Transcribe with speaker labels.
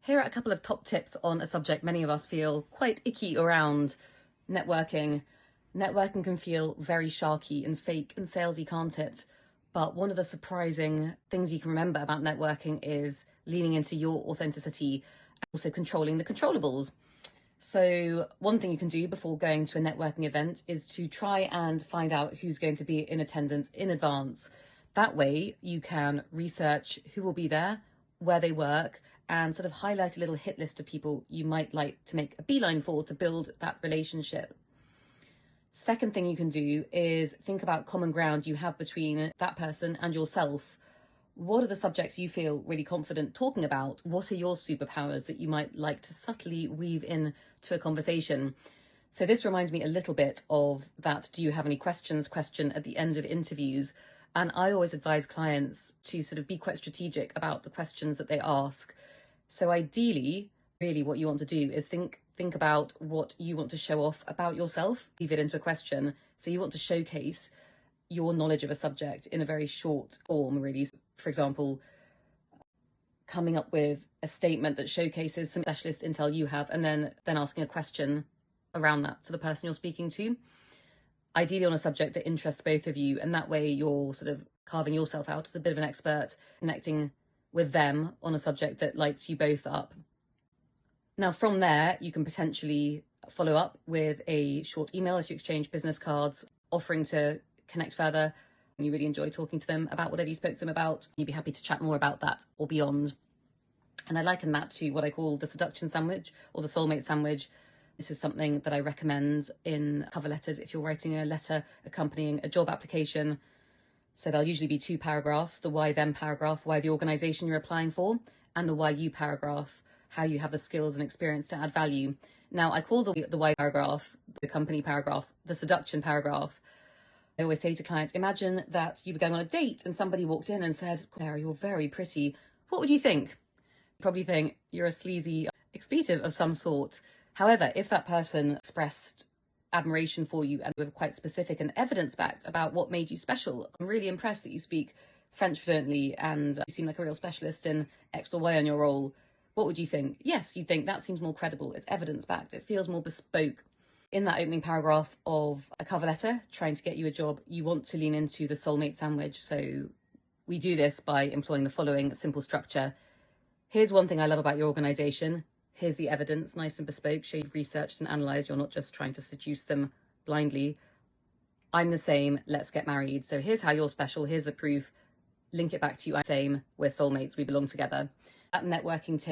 Speaker 1: Here are a couple of top tips on a subject many of us feel quite icky around: networking. Networking can feel very sharky and fake and salesy, can't it? But one of the surprising things you can remember about networking is leaning into your authenticity and also controlling the controllables. So one thing you can do before going to a networking event is to try and find out who's going to be in attendance in advance. That way you can research who will be there, where they work, and sort of highlight a little hit list of people you might like to make a beeline for to build that relationship. Second thing you can do is think about common ground you have between that person and yourself. What are the subjects you feel really confident talking about? What are your superpowers that you might like to subtly weave in to a conversation? So this reminds me a little bit of that "do you have any questions" question at the end of interviews. And I always advise clients to sort of be quite strategic about the questions that they ask. So ideally, really what you want to do is think about what you want to show off about yourself, weave it into a question. So you want to showcase your knowledge of a subject in a very short form, really. For example, coming up with a statement that showcases some specialist intel you have, and then asking a question around that to the person you're speaking to. Ideally on a subject that interests both of you, and that way you're sort of carving yourself out as a bit of an expert, connecting with them on a subject that lights you both up. Now from there, you can potentially follow up with a short email as you exchange business cards, offering to connect further. You really enjoy talking to them about whatever you spoke to them about. You'd be happy to chat more about that or beyond. And I liken that to what I call the seduction sandwich or the soulmate sandwich. This is something that I recommend in cover letters if you're writing a letter accompanying a job application. So there'll usually be 2 paragraphs: the why them paragraph, why the organization you're applying for, and the why you paragraph, how you have the skills and experience to add value. Now, I call the why paragraph, the company paragraph, the seduction paragraph. I always say to clients, imagine that you were going on a date and somebody walked in and said, "Claire, you're very pretty. What would you think?" You probably think you're a sleazy expletive of some sort. However, if that person expressed admiration for you and were quite specific and evidence-backed about what made you special: "I'm really impressed that you speak French fluently and you seem like a real specialist in X or Y on your role," what would you think? Yes, you'd think that seems more credible. It's evidence-backed. It feels more bespoke. In that opening paragraph of a cover letter trying to get you a job, you want to lean into the soulmate sandwich. So we do this by employing the following simple structure. Here's one thing I love about your organization. Here's the evidence, nice and bespoke. Show you've researched and analyzed. You're not just trying to seduce them blindly. I'm the same. Let's get married. So here's how you're special. Here's the proof. Link it back to you. I'm the same. We're soulmates. We belong together. That networking tip